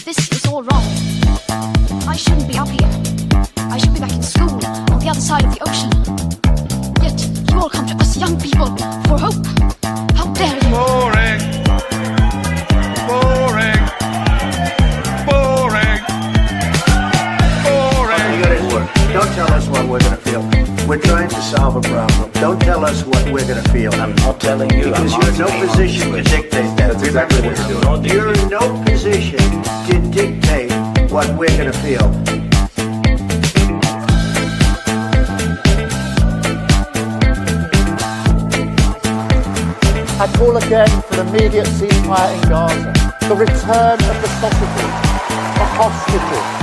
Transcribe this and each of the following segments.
This is all wrong. I shouldn't be up here. I should be back in school on the other side of the ocean. Yet you all come to us young people for hope. How dare you? Boring. Boring. Boring. Boring. You got it work. Don't tell us what we're going to feel. We're trying to solve a problem. Don't tell us what we're going to feel. I'm not telling you. Because you're in no position to dictate that. That's exactly what you're doing. You're in no position to dictate what we're going to feel. I call again for immediate ceasefire in Gaza, the return of the sausages, the hostages.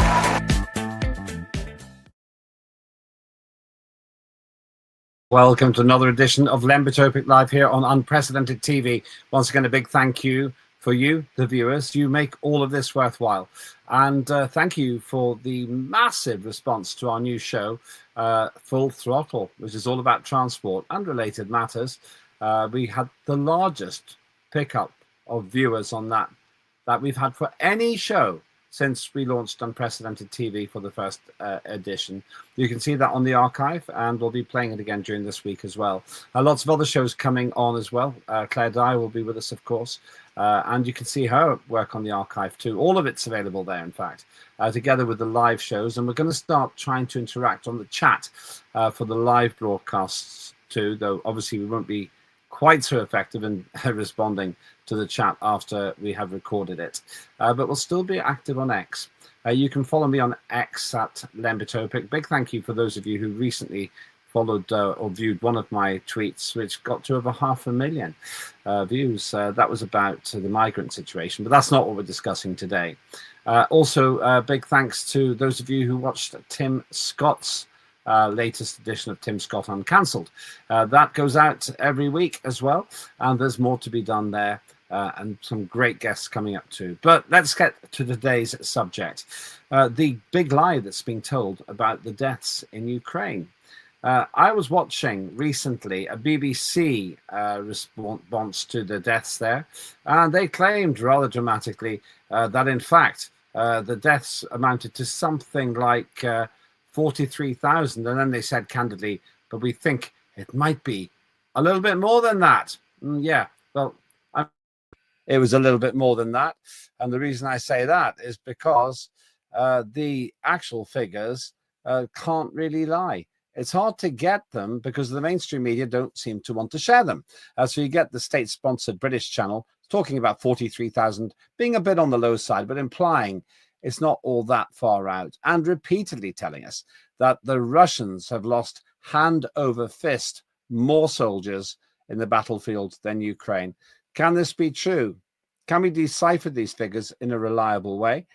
Welcome to another edition of Lembit Opik Live here on Unprecedented TV. Once again, a big thank you for you, the viewers. You make all of this worthwhile. And thank you for the massive response to our new show, Full Throttle, which is all about transport and related matters. We had the largest pickup of viewers on that we've had for any show since we launched Unprecedented TV for the first edition. You can see that on the archive, and we'll be playing it again during this week as well. Lots of other shows coming on as well. Claire Dye will be with us, of course, and you can see her work on the archive too. All of it's available there, in fact, together with the live shows. And we're going to start trying to interact on the chat for the live broadcasts too, though obviously we won't be quite so effective in responding to the chat after we have recorded it. But we'll still be active on X. You can follow me on X at Lembit Opik. Big thank you for those of you who recently followed or viewed one of my tweets, which got to over 500,000 views. That was about the migrant situation, but that's not what we're discussing today. Also, big thanks to those of you who watched Tim Scott's latest edition of Tim Scott Uncancelled. That goes out every week as well, and there's more to be done there, and some great guests coming up too. But let's get to today's subject, the big lie that's being told about the deaths in Ukraine. I was watching recently a BBC response to the deaths there, and they claimed rather dramatically that in fact the deaths amounted to something like 43,000, and then they said candidly, but we think it might be a little bit more than that. Yeah, well, it was a little bit more than that, and the reason I say that is because the actual figures can't really lie. It's hard to get them because the mainstream media don't seem to want to share them. So you get the state-sponsored British channel talking about 43,000 being a bit on the low side, but implying it's not all that far out, and repeatedly telling us that the Russians have lost hand over fist more soldiers in the battlefield than Ukraine. Can this be true? Can we decipher these figures in a reliable way?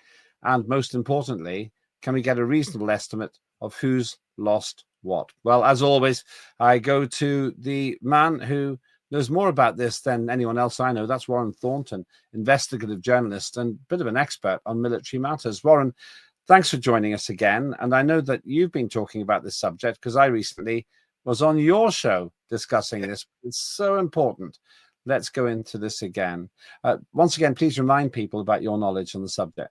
And most importantly, can we get a reasonable estimate of who's lost what? Well, as always, I go to the man who knows more about this than anyone else I know. That's Warren Thornton, investigative journalist and a bit of an expert on military matters. Warren, thanks for joining us again. And I know that you've been talking about this subject because I recently was on your show discussing this. It's so important. Let's go into this again. Once again, please remind people about your knowledge on the subject.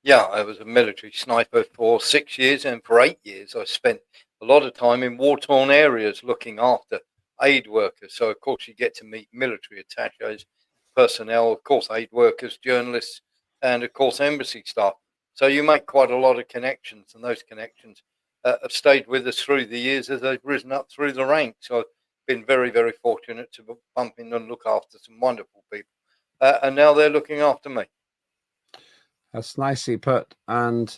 Yeah, I was a military sniper for 6 years, and for 8 years I spent a lot of time in war-torn areas looking after aid workers. So of course you get to meet military attaches, personnel, of course aid workers, journalists, and of course embassy staff. So you make quite a lot of connections, and those connections have stayed with us through the years as they've risen up through the ranks. So I've been very, very fortunate to bump in and look after some wonderful people, and now they're looking after me. That's nicely put, and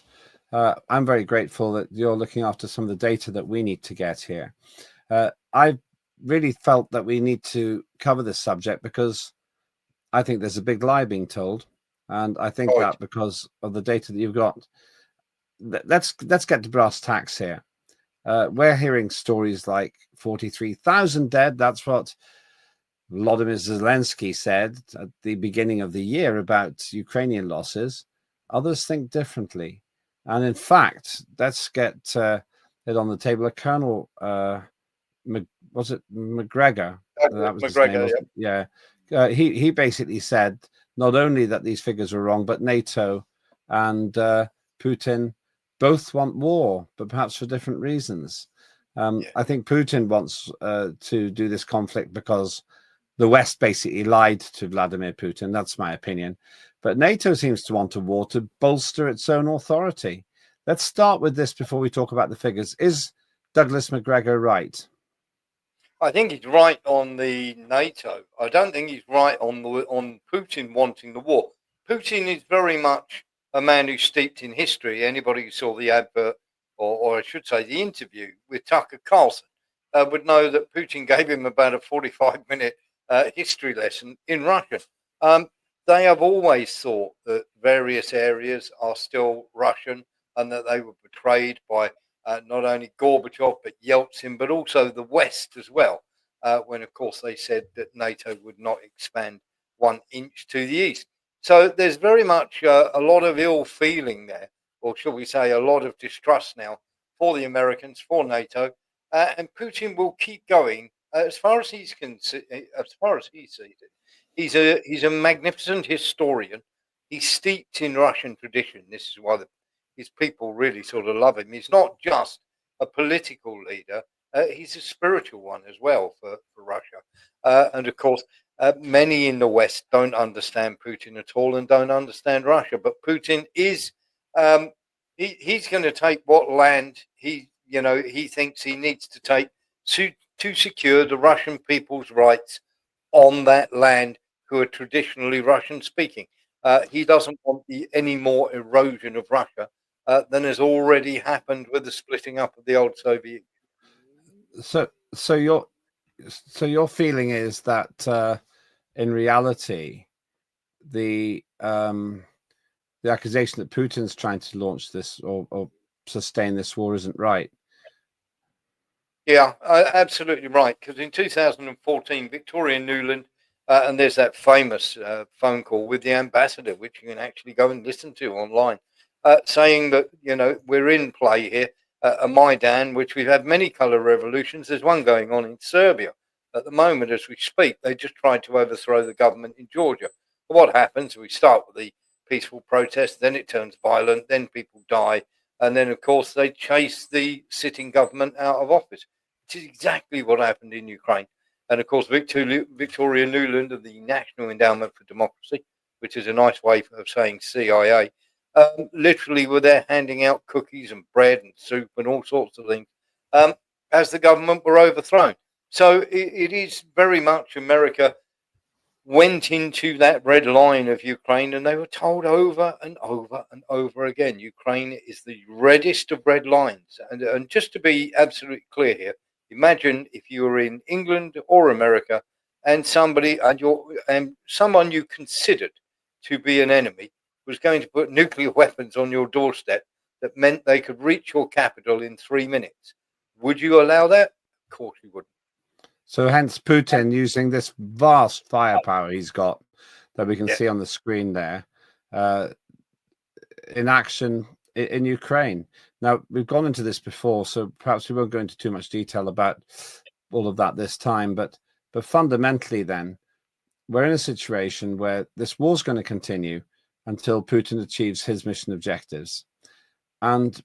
I'm very grateful that you're looking after some of the data that we need to get here. I really felt that we need to cover this subject because I think there's a big lie being told, and I think that because of the data that you've got. Let's get to brass tacks here. We're hearing stories like 43,000 dead. That's what Volodymyr Zelensky said at the beginning of the year about Ukrainian losses. Others think differently, and in fact, let's get it on the table. A Colonel was it McGregor? That was McGregor, his name, yeah. He basically said not only that these figures are wrong, but NATO and Putin both want war, but perhaps for different reasons. I think Putin wants to do this conflict because the West basically lied to Vladimir Putin. That's my opinion. But NATO seems to want a war to bolster its own authority. Let's start with this before we talk about the figures. Is Douglas McGregor right? I think he's right on the NATO. I don't think he's right on Putin wanting the war. Putin is very much a man who's steeped in history. Anybody who saw the advert, or I should say the interview with Tucker Carlson, would know that Putin gave him about a 45-minute history lesson in Russian. They have always thought that various areas are still Russian and that they were betrayed by not only Gorbachev, but Yeltsin, but also the West as well, when, of course, they said that NATO would not expand 1 inch to the east. So there's very much a lot of ill feeling there, or shall we say a lot of distrust now for the Americans, for NATO, and Putin will keep going as far as he sees it. He's a magnificent historian. He's steeped in Russian tradition. This is why his people really sort of love him. He's not just a political leader. He's a spiritual one as well for Russia. And of course, many in the West don't understand Putin at all and don't understand Russia. But Putin is, he's going to take what land he thinks he needs to take to secure the Russian people's rights on that land who are traditionally Russian speaking. He doesn't want any more erosion of Russia than has already happened with the splitting up of the old Soviet Union. So your feeling is that in reality, the accusation that Putin's trying to launch this or sustain this war isn't right. Yeah, absolutely right. Because in 2014, Victoria Nuland, and there's that famous phone call with the ambassador, which you can actually go and listen to online, saying that, we're in play here, a Maidan, which we've had many colour revolutions. There's one going on in Serbia at the moment as we speak. They just tried to overthrow the government in Georgia. But what happens? We start with the peaceful protest, then it turns violent, then people die, and then, of course, they chase the sitting government out of office, which is exactly what happened in Ukraine. And, of course, Victoria Nuland of the National Endowment for Democracy, which is a nice way of saying CIA, literally were there handing out cookies and bread and soup and all sorts of things as the government were overthrown. So it is very much America went into that red line of Ukraine, and they were told over and over and over again, Ukraine is the reddest of red lines. And just to be absolutely clear here, imagine if you were in England or America and someone you considered to be an enemy was going to put nuclear weapons on your doorstep that meant they could reach your capital in 3 minutes. Would you allow that? Of course you wouldn't. So hence Putin using this vast firepower he's got that we can see on the screen there in action in Ukraine. Now, we've gone into this before, so perhaps we won't go into too much detail about all of that this time. But fundamentally then, we're in a situation where this war's going to continue until Putin achieves his mission objectives. And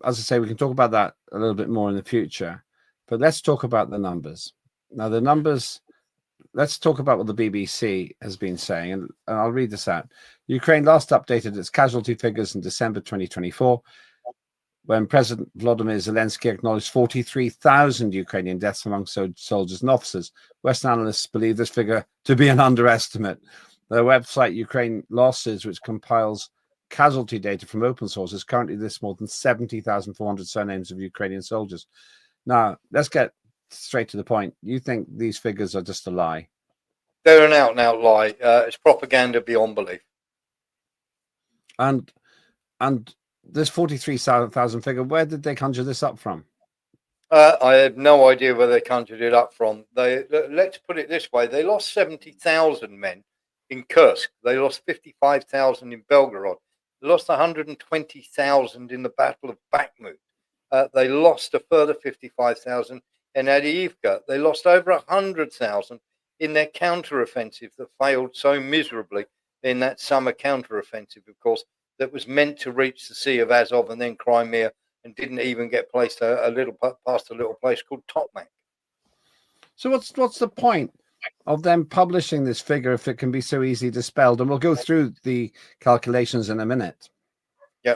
as I say, we can talk about that a little bit more in the future. But let's talk about the numbers. Now, the numbers, let's talk about what the BBC has been saying, and I'll read this out. Ukraine last updated its casualty figures in December 2024, when President Volodymyr Zelensky acknowledged 43,000 Ukrainian deaths among soldiers and officers. Western analysts believe this figure to be an underestimate. Their website, Ukraine Losses, which compiles casualty data from open sources, currently lists more than 70,400 surnames of Ukrainian soldiers. Now, let's get straight to the point. You think these figures are just a lie? They're an out-and-out lie. It's propaganda beyond belief. And this 43,000 figure, where did they conjure this up from? I have no idea where they conjured it up from. Let's put it this way. They lost 70,000 men in Kursk. They lost 55,000 in Belgorod. They lost 120,000 in the Battle of Bakhmut. They lost a further 55,000 in Avdiivka. They lost over 100,000 in their counter-offensive that failed so miserably in that summer counteroffensive, of course, that was meant to reach the Sea of Azov and then Crimea, and didn't even get placed a little past a little place called Tokmak. So what's the point of them publishing this figure if it can be so easily dispelled? And we'll go through the calculations in a minute. Yeah,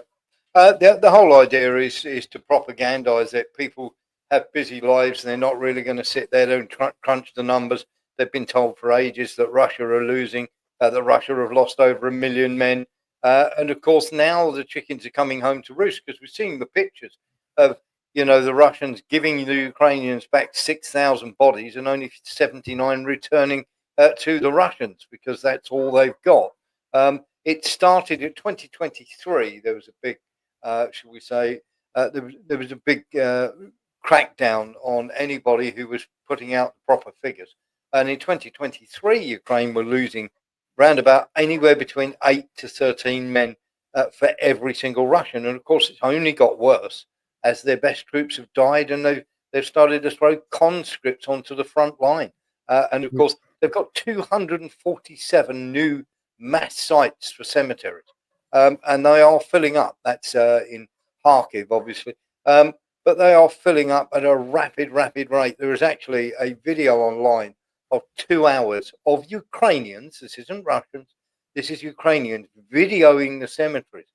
the whole idea is to propagandize that people have busy lives and they're not really going to sit there and crunch the numbers. They've been told for ages that Russia are losing, that Russia have lost over 1 million men. And of course, now the chickens are coming home to roost, because we're seeing the pictures of, the Russians giving the Ukrainians back 6,000 bodies and only 79 returning to the Russians, because that's all they've got. It started in 2023. There was a big, shall we say, there was a big crackdown on anybody who was putting out the proper figures. And in 2023, Ukraine were losing round about anywhere between 8 to 13 men for every single Russian. And of course, it's only got worse as their best troops have died, and they've started to throw conscripts onto the front line. And of course, they've got 247 new mass sites for cemeteries, and they are filling up. That's in Kharkiv, obviously, but they are filling up at a rapid rate. There is actually a video online of 2 hours of Ukrainians. This isn't Russians. This is Ukrainians videoing the cemeteries,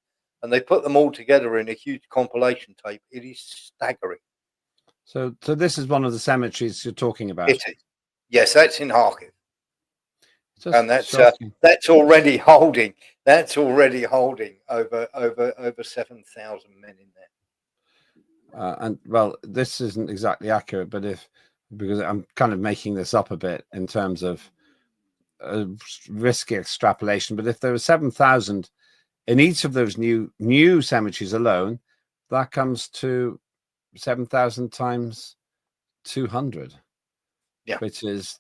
and they put them all together in a huge compilation tape. It is staggering. So this is one of the cemeteries you're talking about. It is. Yes, that's in Kharkiv. And that's already holding. That's already holding over 7,000 men in there. And well, this isn't exactly accurate, but because I'm kind of making this up a bit in terms of risky extrapolation, but if there were 7,000 in each of those new cemeteries alone, that comes to 7,000 times 200, which is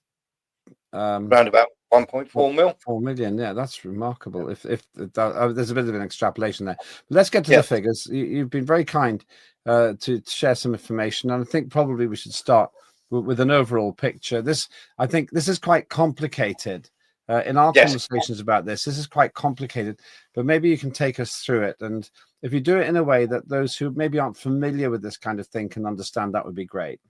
around about 1.4 mil. 4 million. Yeah, that's remarkable. If there's a bit of an extrapolation there. But let's get to the figures. You've been very kind to share some information, and I think probably we should start with an overall picture. I think this is quite complicated. In our conversations about this is quite complicated, but maybe you can take us through it. And if you do it in a way that those who maybe aren't familiar with this kind of thing can understand, that would be great.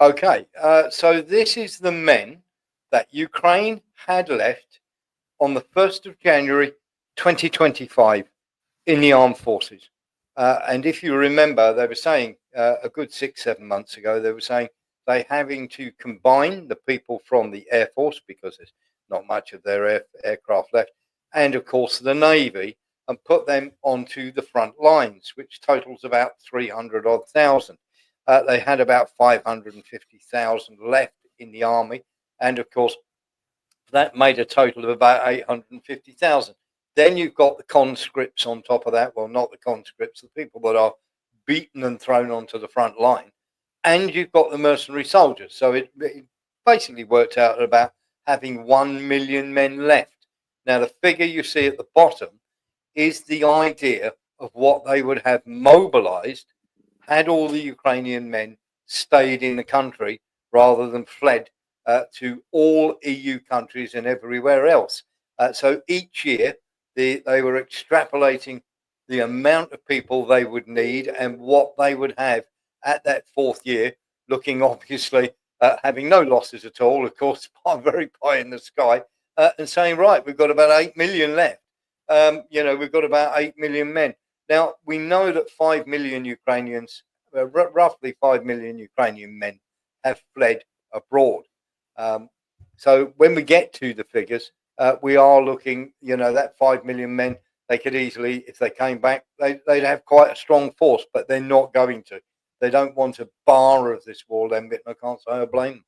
Okay, so this is the men that Ukraine had left on the 1st of January 2025 in the armed forces. And if you remember, they were saying a good 6-7 months ago, they were saying they're having to combine the people from the Air Force, because there's not much of their aircraft left, and of course the Navy, and put them onto the front lines, which totals about 300,000. They had about 550,000 left in the army, and of course that made a total of about 850,000. Then you've got the conscripts on top of that. Well, not the conscripts, the people that are beaten and thrown onto the front line, and you've got the mercenary soldiers. So it basically worked out at about having 1 million men left. Now, the figure you see at the bottom is the idea of what they would have mobilized had all the Ukrainian men stayed in the country rather than fled to all EU countries and everywhere else. So each year they were extrapolating the amount of people they would need and what they would have at that 4th year, looking obviously having no losses at all, of course, very pie in the sky, and saying, right, we've got about 8 million left. We've got about 8 million men. Now, we know that 5 million Ukrainians, roughly 5 million Ukrainian men have fled abroad. So when we get to the figures, we are looking, that 5 million men, they could easily, if they came back, they'd have quite a strong force, but they're not going to. They don't want a bar of this war, Lembit, and I can't say I blame them.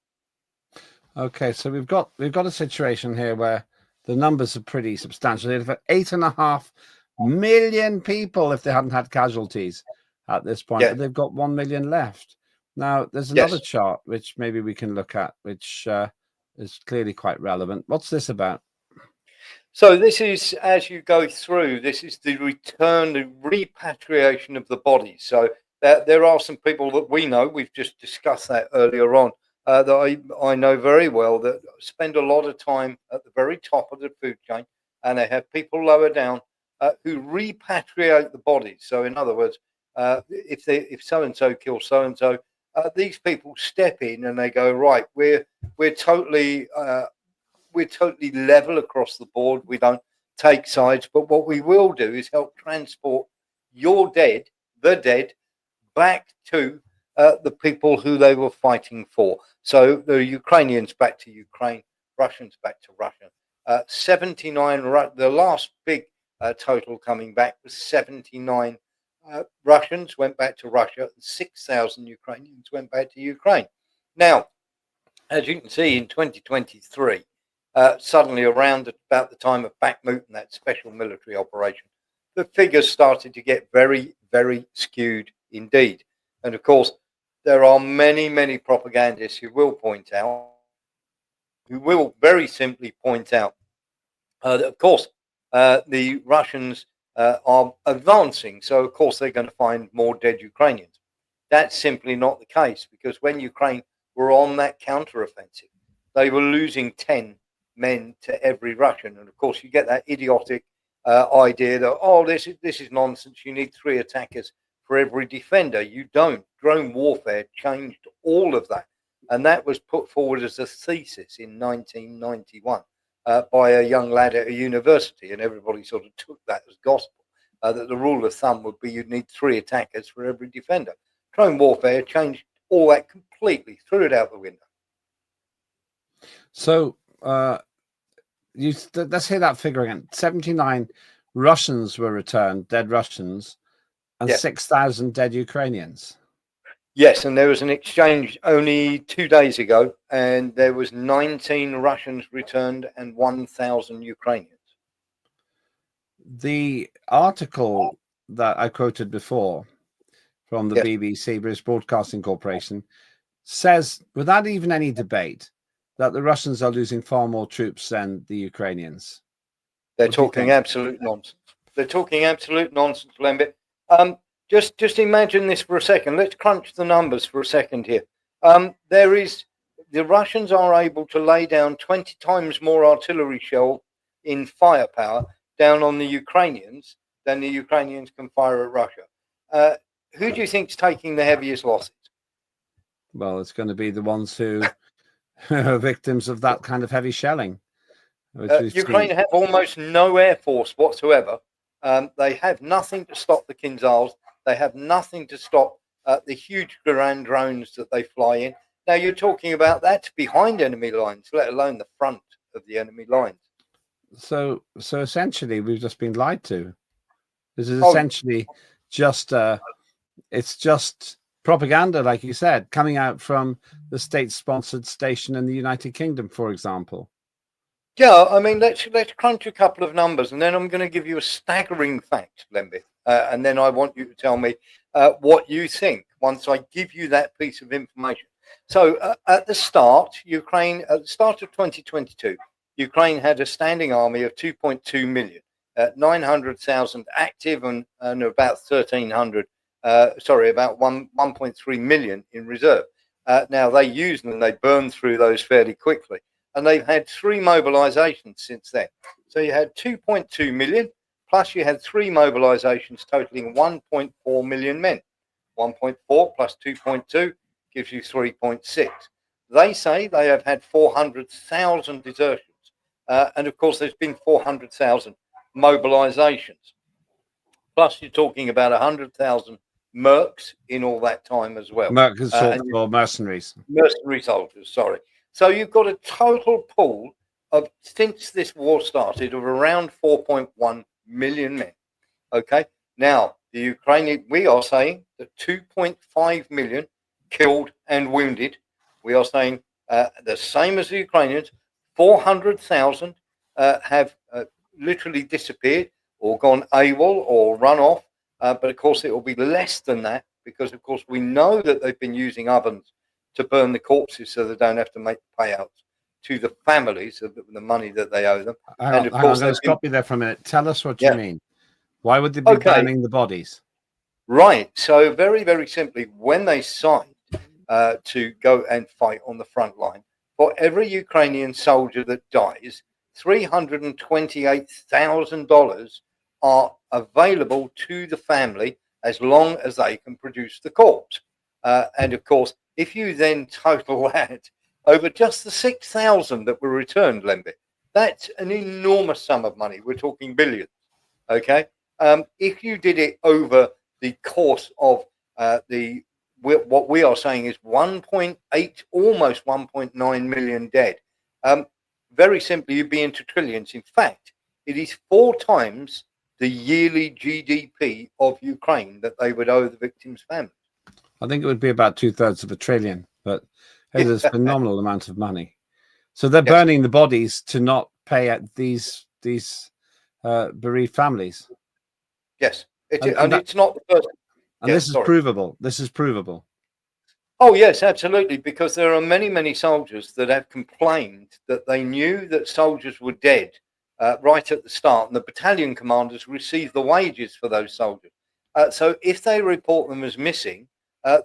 Okay, so we've got a situation here where the numbers are pretty substantial. They'd have 8.5 million people if they hadn't had casualties at this point, but they've got 1 million left. Now, there's another chart which maybe we can look at, which is clearly quite relevant. What's this about? So this is, as you go through, this is the return, the repatriation of the bodies. So there are some people that we know, we've just discussed that earlier on, that I know very well, that spend a lot of time at the very top of the food chain, and they have people lower down who repatriate the bodies. So, in other words, if so and so kills so and so, these people step in and they go, right, we're totally level across the board. We don't take sides, but what we will do is help transport your dead, the dead, back to the people who they were fighting for. So the Ukrainians back to Ukraine, Russians back to Russia. 79, the last big total coming back was 79 Russians went back to Russia, and 6,000 Ukrainians went back to Ukraine. Now, as you can see, in 2023, suddenly around about the time of Bakhmut and that special military operation, the figures started to get very, very skewed indeed. And of course, there are many, many propagandists who will very simply point out that, of course, the Russians are advancing. So, of course, they're going to find more dead Ukrainians. That's simply not the case, because when Ukraine were on that counteroffensive, they were losing 10 men to every Russian. And, of course, you get that idiotic idea that, oh, this is nonsense. You need 3 attackers for every defender. You don't. Drone warfare changed all of that. And that was put forward as a thesis in 1991 by a young lad at a university. And everybody sort of took that as gospel, that the rule of thumb would be you'd need 3 attackers for every defender. Drone warfare changed all that completely, threw it out the window. So let's hear that figure again. 79 Russians were returned, dead Russians, and 6,000 dead Ukrainians. Yes, and there was an exchange only 2 days ago, and there was 19 Russians returned and 1,000 Ukrainians. The article that I quoted before from the BBC, British Broadcasting Corporation, says, without even any debate, that the Russians are losing far more troops than the Ukrainians. They're talking absolute nonsense. They're talking absolute nonsense, Lembit. Just imagine this for a second. Let's crunch the numbers for a second here. The Russians are able to lay down 20 times more artillery shell in firepower down on the Ukrainians than the Ukrainians can fire at Russia. Who do you think is taking the heaviest losses? Well, it's going to be the ones who are victims of that kind of heavy shelling. Ukraine have almost no air force whatsoever. They have nothing to stop the Kinzhals. They have nothing to stop the huge Grand drones that they fly in. Now, you're talking about that's behind enemy lines, let alone the front of the enemy lines. So essentially, we've just been lied to. This is essentially just it's just propaganda, like you said, coming out from the state-sponsored station in the United Kingdom, for example. Yeah, I mean, let's crunch a couple of numbers, and then I'm going to give you a staggering fact, Lembit, and then I want you to tell me what you think once I give you that piece of information. So at the start of 2022, Ukraine had a standing army of 2.2 million, 900,000 active, and about 1,300. About 1.3 million in reserve. Now they used and they burned through those fairly quickly, and they've had 3 mobilizations since then. So you had 2.2 million, plus you had 3 mobilizations totaling 1.4 million men. 1.4 plus 2.2 gives you 3.6. They say they have had 400,000 desertions, and of course there's been 400,000 mobilizations. Plus you're talking about 100,000 mercs in all that time as well. Mercs or mercenaries. Mercenary soldiers, sorry. So you've got a total pool of, since this war started, of around 4.1 million men. Okay. Now, the Ukrainian, we are saying that 2.5 million killed and wounded. We are saying the same as the Ukrainians. 400,000 have literally disappeared or gone AWOL or run off. But of course, it will be less than that because, of course, we know that they've been using ovens to burn the corpses so they don't have to make payouts to the families of the money that they owe them. And of course, let's stop you there for a minute. Tell us what you mean. Why would they be burning the bodies? Right. So very, very simply, when they signed to go and fight on the front line, for every Ukrainian soldier that dies, $328,000 are available to the family as long as they can produce the corpse. And of course, if you then total that over just the 6,000 that were returned, Lembit, that's an enormous sum of money. We're talking billions. Okay. If you did it over the course of what we are saying is 1.8, almost 1.9 million dead. Very simply, you'd be into trillions. In fact, it is 4 times the yearly GDP of Ukraine that they would owe the victims' families. I think it would be about 2/3 of a trillion, but it is a phenomenal amount of money. So they're burning the bodies to not pay at these bereaved families. Yes, it's not the first. And this is provable. This is provable. Oh, yes, absolutely, because there are many, many soldiers that have complained that they knew that soldiers were dead right at the start, and the battalion commanders receive the wages for those soldiers. So if they report them as missing,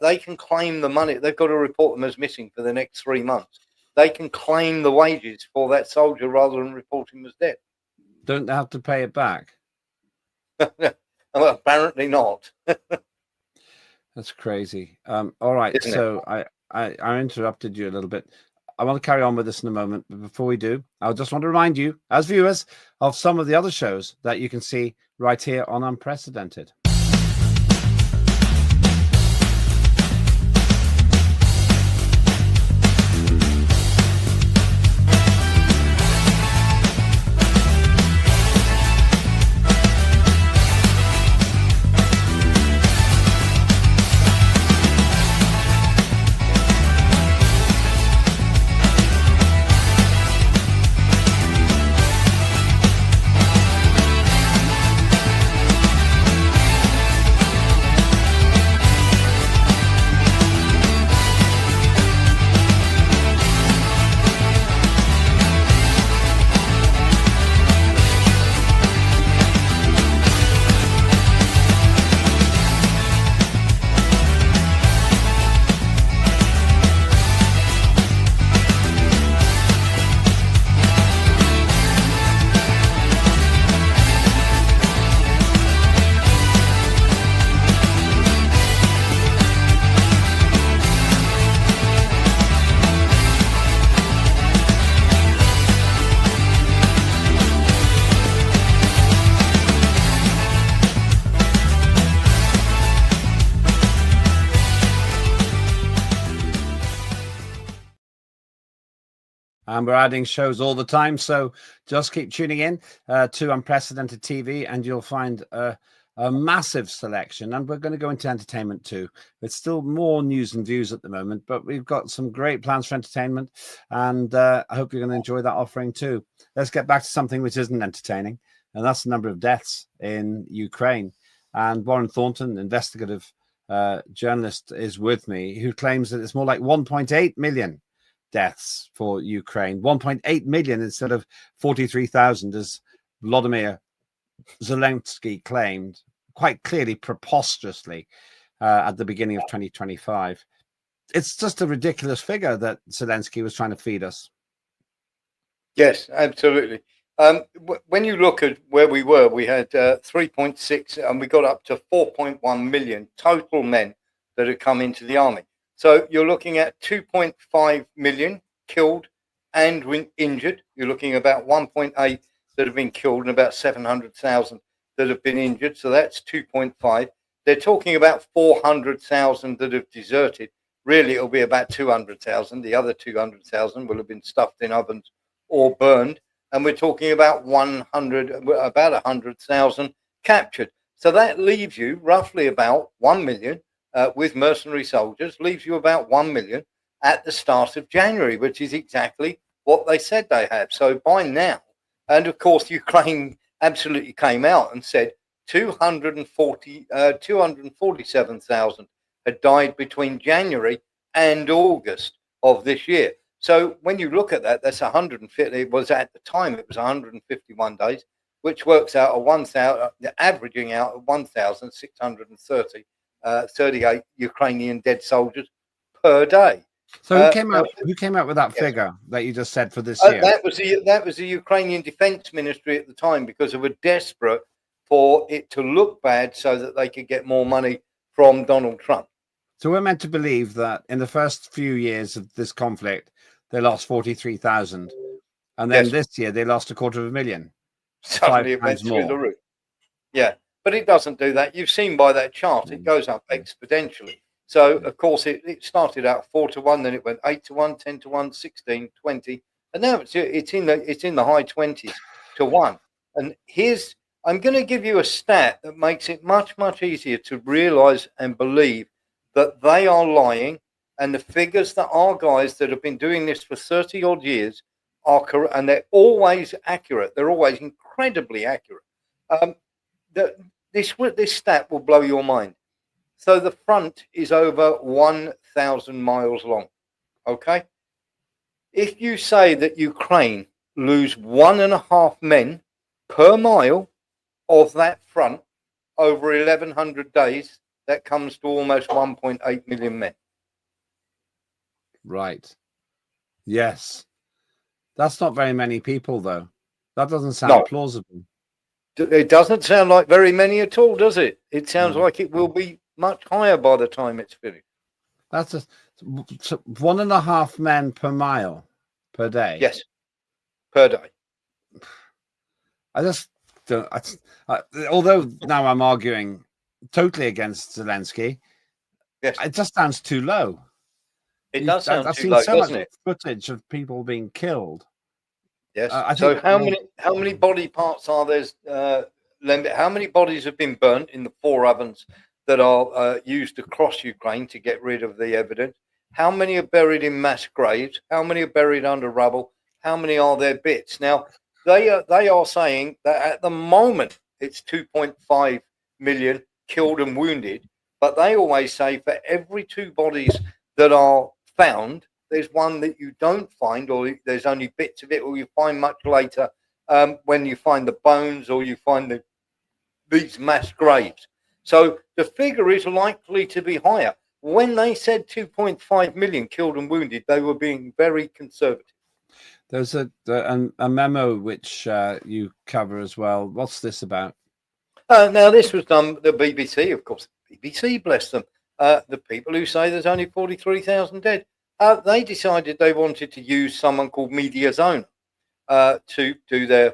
they can claim the money. They've got to report them as missing for the next 3 months. They can claim the wages for that soldier rather than report him as dead. Don't they have to pay it back? Well, apparently not. That's crazy. All right. Isn't so I interrupted you a little bit. I want to carry on with this in a moment. But before we do, I just want to remind you, as viewers, of some of the other shows that you can see right here on Unprecedented. And we're adding shows all the time. So just keep tuning in to Unprecedented TV and you'll find a massive selection. And we're going to go into entertainment too. It's still more news and views at the moment, but we've got some great plans for entertainment. And I hope you're going to enjoy that offering too. Let's get back to something which isn't entertaining. And that's the number of deaths in Ukraine. And Warren Thornton, investigative journalist, is with me, who claims that it's more like 1.8 million deaths for Ukraine, 1.8 million instead of 43,000, as Volodymyr Zelensky claimed, quite clearly, preposterously, at the beginning of 2025. It's just a ridiculous figure that Zelensky was trying to feed us. Yes, absolutely. When you look at where we were, we had 3.6 and we got up to 4.1 million total men that had come into the army. So you're looking at 2.5 million killed and injured. You're looking at about 1.8 that have been killed and about 700,000 that have been injured. So that's 2.5. They're talking about 400,000 that have deserted. Really, it'll be about 200,000. The other 200,000 will have been stuffed in ovens or burned. And we're talking about 100,000 captured. So that leaves you roughly about 1 million. With mercenary soldiers, leaves you about 1 million at the start of January, which is exactly what they said they had. So by now, and of course, Ukraine absolutely came out and said 247,000 had died between January and August of this year. So when you look at that, that's 150. It was at the time, it was 151 days, which works out a 1,000, averaging out at 1,630. 38 Ukrainian dead soldiers per day. So who came out with that yes. figure that you just said for this year? That was the Ukrainian Defense Ministry at the time, because they were desperate for it to look bad so that they could get more money from Donald Trump. So we're meant to believe that in the first few years of this conflict, they lost 43,000, and then Yes. this year they lost 250,000. Suddenly it went through the roof. Yeah, but it doesn't do that. You've seen by that chart, it goes up exponentially. So, of course, it started out 4-1, then it went 8-1, 10-1, 16, 20, and now it's in the high 20s to 1. And I'm going to give you a stat that makes it much, much easier to realise and believe that they are lying, and the figures that our guys that have been doing this for 30 odd years are correct, and they're always accurate. They're always incredibly accurate. This stat will blow your mind. So the front is over 1,000 miles long. Okay? If you say that Ukraine lose 1.5 men per mile of that front over 1,100 days, that comes to almost 1.8 million men. Right. Yes. That's not very many people, though. That doesn't sound plausible. It doesn't sound like very many at all, does it? It sounds like it will be much higher by the time it's finished. That's 1.5 men per mile per day. Yes, per day. I just don't. Although now I'm arguing totally against Zelensky, yes, it just sounds too low. It does sound I've too seen low, so doesn't much it? footage of people being killed. Yes. So how many body parts are there? Lembit, how many bodies have been burnt in the 4 ovens that are used across Ukraine to get rid of the evidence? How many are buried in mass graves? How many are buried under rubble? How many are there bits? Now, they are saying that at the moment it's 2.5 million killed and wounded, but they always say for every 2 bodies that are found, there's one that you don't find, or there's only bits of it, or you find much later when you find the bones, or you find these mass graves. So the figure is likely to be higher. When they said 2.5 million killed and wounded, they were being very conservative. There's a memo which you cover as well. What's this about? Now, this was done, the BBC, of course. BBC, bless them. The people who say there's only 43,000 dead. They decided they wanted to use someone called Media Zone to do their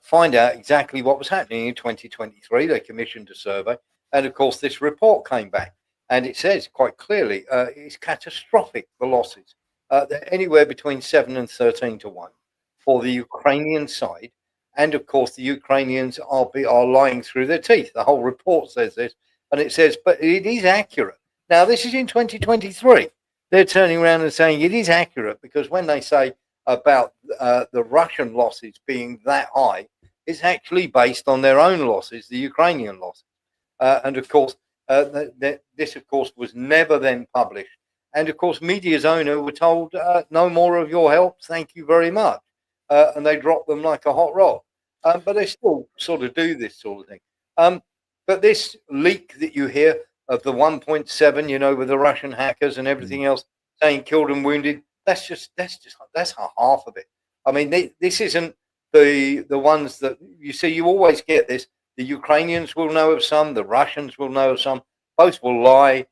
find out exactly what was happening in 2023. They commissioned a survey, and of course this report came back, and it says quite clearly it's catastrophic, the losses. They're anywhere between 7 and 13 to 1 for the Ukrainian side, and of course the Ukrainians are lying through their teeth. The whole report says this, and it says, but it is accurate. Now, this is in 2023. They're turning around and saying it is accurate, because when they say about the Russian losses being that high, it's actually based on their own losses, the Ukrainian losses. And of course, this, of course, was never then published. And of course, Media's owner were told, no more of your help, thank you very much. And they dropped them like a hot rock. But they still sort of do this sort of thing. But this leak that you hear of the 1.7, with the Russian hackers and everything else saying killed and wounded, that's half of it. I mean, this isn't the ones that you see. You always get this. The Ukrainians will know of some. The Russians will know of some. Both will lie.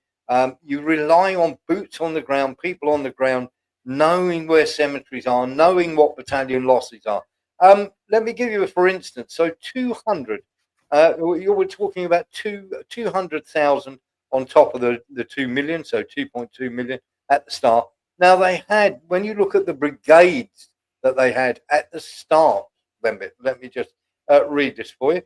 You rely on boots on the ground, people on the ground, knowing where cemeteries are, knowing what battalion losses are. Let me give you for instance. So 200. You were talking about 200,000 on top of the 2 million, so 2.2 million at the start. Now, they had, when you look at the brigades that they had at the start, let me just read this for you.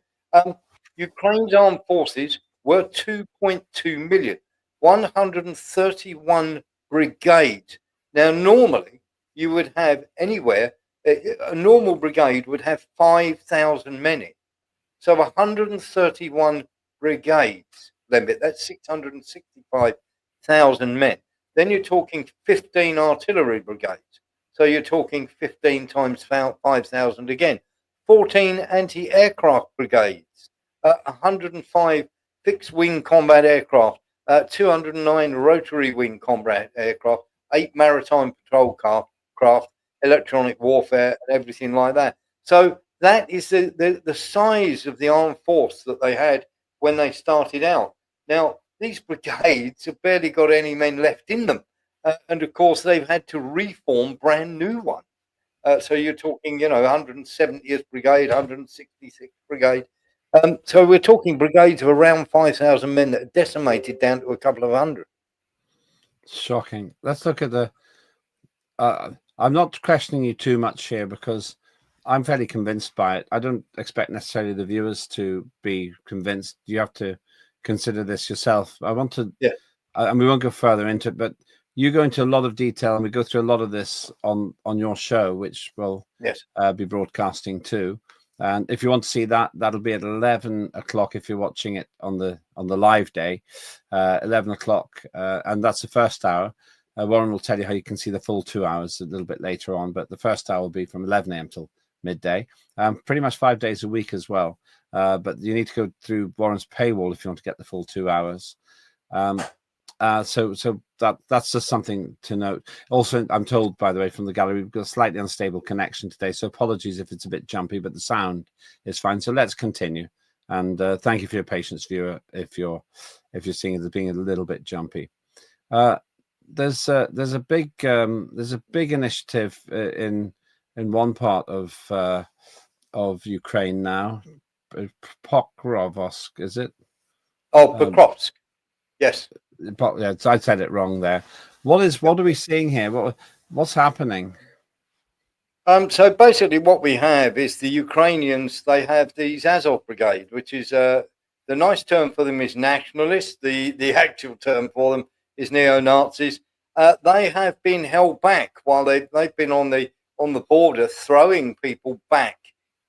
Ukraine's armed forces were 2.2 million, 131 brigades. Now, normally, you would have anywhere, a normal brigade would have 5,000 men in. So 131 brigades, Lembit, that's 665,000 men. Then you're talking 15 artillery brigades. So you're talking 15 times 5,000 again. 14 anti-aircraft brigades, 105 fixed-wing combat aircraft, 209 rotary wing combat aircraft, 8 maritime patrol craft, electronic warfare, and everything like that. So that is the size of the armed force that they had when they started out. Now, these brigades have barely got any men left in them. And of course, they've had to reform brand new ones. So you're talking, 170th Brigade, 166th Brigade. So we're talking brigades of around 5,000 men that are decimated down to a couple of hundred. Shocking. Let's look at the. I'm not questioning you too much here because I'm fairly convinced by it. I don't expect necessarily the viewers to be convinced. You have to consider this yourself. I want to. Yeah. And we won't go further into it, but you go into a lot of detail, and we go through a lot of this on your show, which will be broadcasting too. And if you want to see that, that'll be at 11 o'clock if you're watching it on the live day, 11 o'clock, and that's the first hour. Warren will tell you how you can see the full 2 hours a little bit later on, but the first hour will be from 11 a.m. till midday, pretty much 5 days a week as well. But you need to go through Warren's paywall if you want to get the full 2 hours. So that's just something to note. Also, I'm told, by the way, from the gallery, we've got a slightly unstable connection today, so apologies if it's a bit jumpy, but the sound is fine. So let's continue. And thank you for your patience, viewer, if you're seeing it as being a little bit jumpy. There's a big initiative in one part of Ukraine now. Pokrovsk, is it? Oh, Pokrovsk. Yes. Yeah, I said it wrong there. What are we seeing here? What's happening? So basically what we have is the Ukrainians, they have these Azov Brigade, which is the nice term for them is nationalists. The actual term for them is neo-Nazis. They have been held back while they've been on the border, throwing people back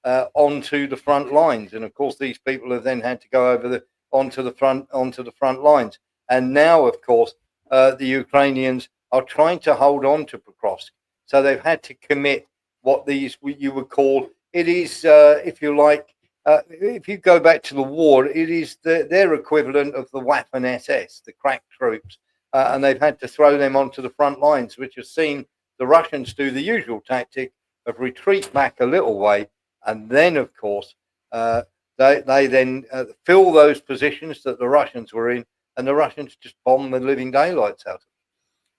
onto the front lines. And of course, these people have then had to go over onto the front lines. And now, of course, the Ukrainians are trying to hold on to Pokrovsk. So they've had to commit what you would call, it is, if you like, if you go back to the war, it is their equivalent of the Waffen SS, the crack troops. And they've had to throw them onto the front lines, which has seen the Russians do the usual tactic of retreat back a little way. And then, of course, they then fill those positions that the Russians were in, and the Russians just bomb the living daylights out of them.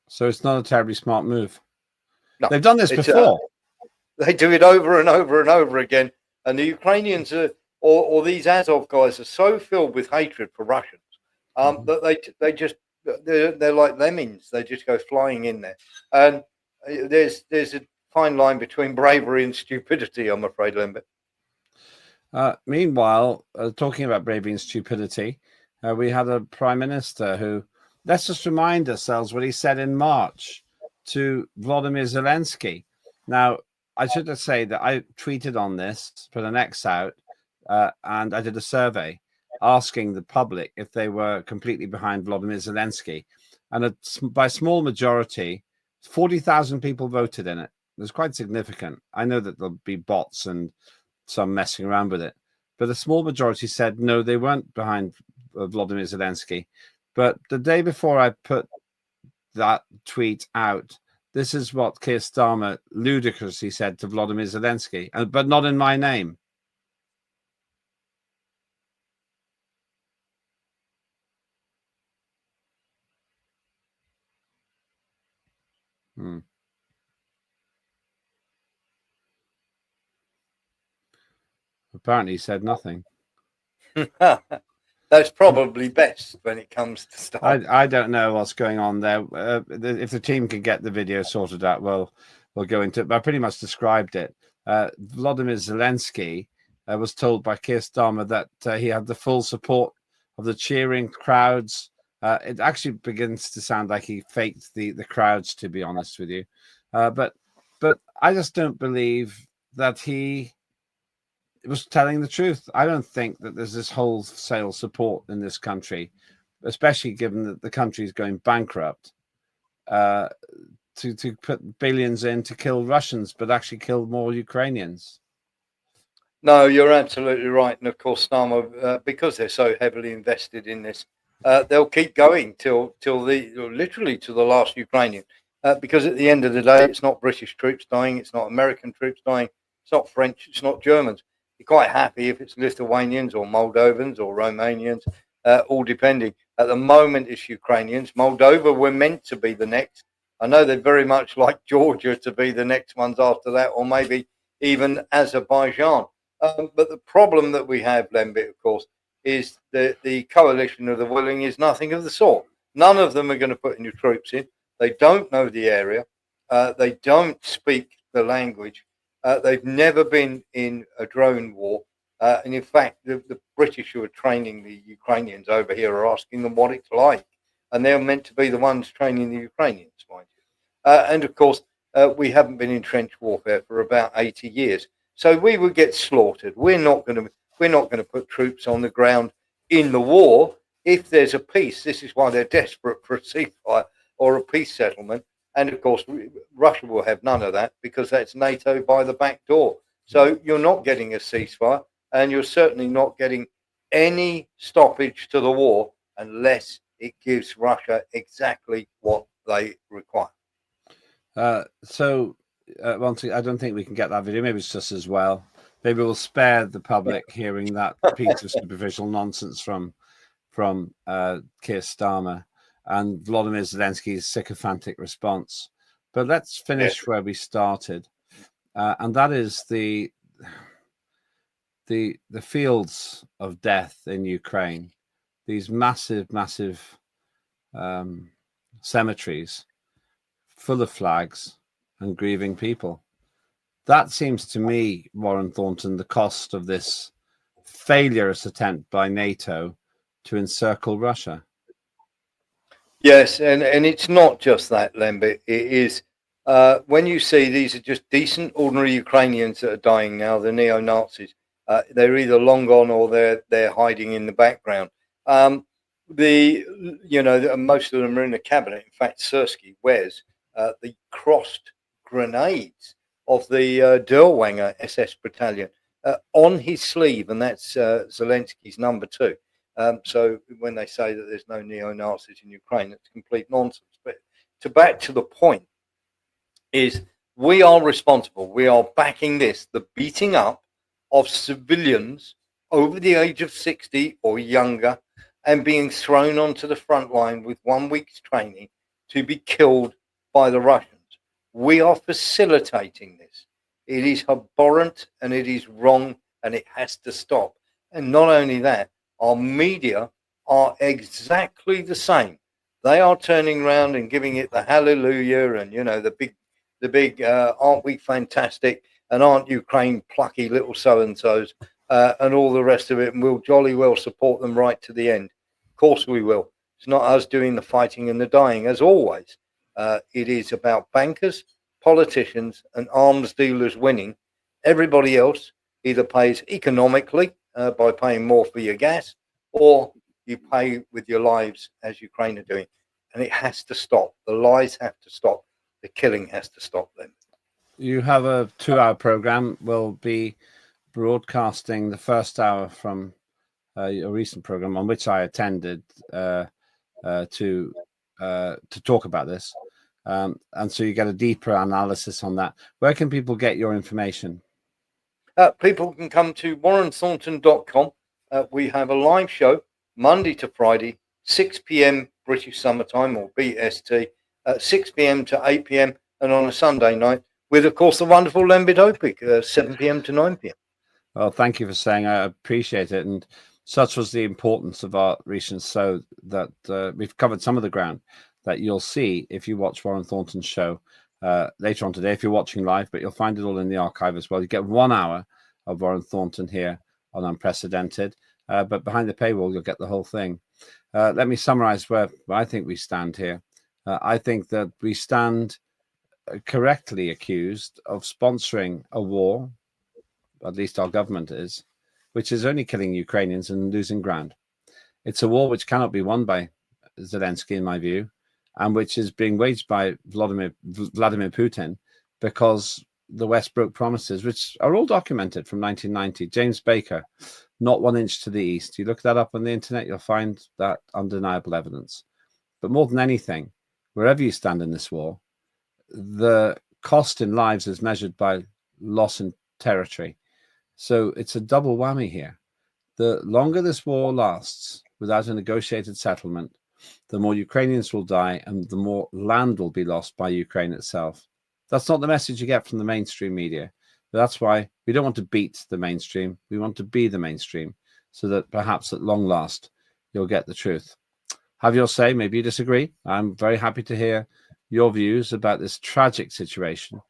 So it's not a terribly smart move. No, they've done this before. They do it over and over and over again. And the Ukrainians or these Azov guys are so filled with hatred for Russians that they're like lemmings. They just go flying in there. And there's a fine line between bravery and stupidity, I'm afraid, Lembit. Meanwhile, talking about bravery and stupidity, we had a prime minister who, let's just remind ourselves what he said in March to Volodymyr Zelensky. Now, I should just say that I tweeted on this, put an X out, and I did a survey asking the public if they were completely behind Volodymyr Zelensky. And by a small majority, 40,000 people voted in it. It was quite significant. I know that there'll be bots and some messing around with it, but a small majority said no, they weren't behind Volodymyr Zelensky. But the day before I put that tweet out, this is what Keir Starmer ludicrously said to Volodymyr Zelensky, but not in my name. Apparently he said nothing. That's probably best when it comes to stuff. I don't know what's going on there. If the team can get the video sorted out, we'll go into it. But I pretty much described it. Volodymyr Zelensky was told by Keir Starmer that he had the full support of the cheering crowds. It actually begins to sound like he faked the crowds, to be honest with you. But I just don't believe that he was telling the truth. I don't think that there's this wholesale support in this country, especially given that the country is going bankrupt, to put billions in to kill Russians, but actually kill more Ukrainians. No, you're absolutely right. And of course, Starmer, because they're so heavily invested in this, they'll keep going till literally to the last Ukrainian. because at the end of the day, it's not British troops dying, it's not American troops dying, it's not French, it's not Germans. You're quite happy if it's Lithuanians or Moldovans or Romanians, all depending. At the moment, it's Ukrainians. Moldova were meant to be the next. I know they'd very much like Georgia to be the next ones after that, or maybe even Azerbaijan. But the problem that we have, Lembit, of course, is that the coalition of the willing is nothing of the sort. None of them are going to put any troops in. They don't know the area. They don't speak the language. They've never been in a drone war. And in fact, the British who are training the Ukrainians over here are asking them what it's like. And they're meant to be the ones training the Ukrainians, mind you. And of course, we haven't been in trench warfare for about 80 years. So we would get slaughtered. We're not going to put troops on the ground in the war. If there's a peace, this is why they're desperate for a ceasefire or a peace settlement. And of course, Russia will have none of that because that's NATO by the back door. So you're not getting a ceasefire, and you're certainly not getting any stoppage to the war unless it gives Russia exactly what they require. Once again, I don't think we can get that video. Maybe it's just as well. Maybe we'll spare the public hearing that piece of superficial nonsense from Keir Starmer and Volodymyr Zelensky's sycophantic response. But let's finish where we started, and that is the fields of death in Ukraine. These massive cemeteries full of flags and grieving people. That seems to me, Warren Thornton, the cost of this failurous attempt by NATO to encircle Russia. Yes, and it's not just that, Lembit. It is when you see these are just decent, ordinary Ukrainians that are dying now, the neo-Nazis. They're either long gone or they're hiding in the background. Most of them are in the cabinet. In fact, Sersky wears the crossed grenades of the Derwanger SS battalion on his sleeve, and that's Zelensky's number 2. So when they say that there's no neo-Nazis in Ukraine, it's complete nonsense. But back to the point is we are responsible. We are backing the beating up of civilians over the age of 60 or younger and being thrown onto the front line with 1 week's training to be killed by the Russians. We are facilitating this. It is abhorrent and it is wrong and it has to stop. And not only that, our media are exactly the same. They are turning around and giving it the hallelujah and, the big aren't we fantastic and aren't Ukraine plucky little so-and-sos and all the rest of it, and we'll jolly well support them right to the end. Of course we will. It's not us doing the fighting and the dying, as always. It is about bankers, politicians and arms dealers winning. Everybody else either pays economically by paying more for your gas, or you pay with your lives as Ukraine are doing. And it has to stop. The lies have to stop. The killing has to stop then. You have a 2-hour program. We'll be broadcasting the first hour from a recent program on which I attended to talk about this. And so you get a deeper analysis on that. Where can people get your information? People can come to warrenthornton.com. We have a live show Monday to Friday, 6 p.m. British Summertime or BST, 6 p.m. to 8 p.m. and on a Sunday night with, of course, the wonderful Lembit Opik, 7 p.m. to 9 p.m. Well, thank you for saying. I appreciate it. And such was the importance of our recent show that we've covered some of the ground that you'll see if you watch Warren Thornton's show later on today, if you're watching live, but you'll find it all in the archive as well. You get 1 hour of Warren Thornton here on Unprecedented, but behind the paywall, you'll get the whole thing. Let me summarize where I think we stand here. I think that we stand correctly accused of sponsoring a war, at least our government is, which is only killing Ukrainians and losing ground. It's a war which cannot be won by Zelensky, in my view, and which is being waged by Vladimir Putin because the West broke promises, which are all documented from 1990. James Baker, not 1 inch to the east. You look that up on the internet, you'll find that undeniable evidence. But more than anything, wherever you stand in this war, the cost in lives is measured by loss in territory. So it's a double whammy here. The longer this war lasts without a negotiated settlement, the more Ukrainians will die and the more land will be lost by Ukraine itself. That's not the message you get from the mainstream media. That's why we don't want to beat the mainstream. We want to be the mainstream so that perhaps at long last, you'll get the truth. Have your say. Maybe you disagree. I'm very happy to hear your views about this tragic situation.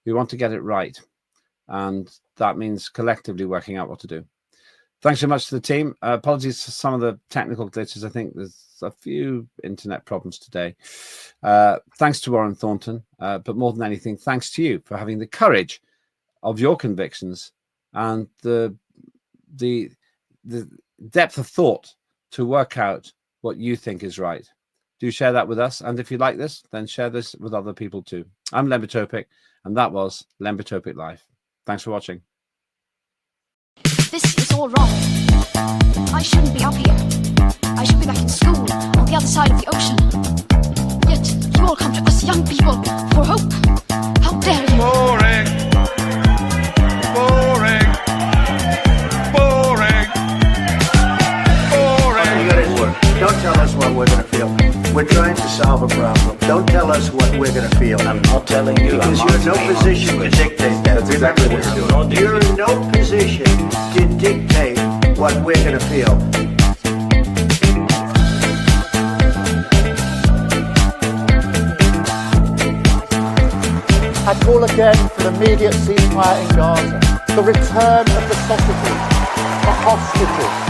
We want to get it right. And that means collectively working out what to do. Thanks so much to the team. Apologies for some of the technical glitches. I think there's a few internet problems today. Thanks to Warren Thornton. But more than anything, thanks to you for having the courage of your convictions and the depth of thought to work out what you think is right. Do share that with us. And if you like this, then share this with other people too. I'm Lembit Opik, and that was Lembit Opik Live. Thanks for watching. This is all wrong. I shouldn't be up here. I should be back in school on the other side of the ocean. Yet you all come to us young people for hope. How dare you? Boring. Boring. Boring. Boring. You got it work. Don't tell us what we're going to feel. We're trying to solve a problem. Don't tell us what we're going to feel. I'm not telling you. Because you're in no position to dictate that. That's exactly what you're doing. You're in no position to dictate what we're going to feel. I call again for an immediate ceasefire in Gaza, the return of the sausages, the hostages,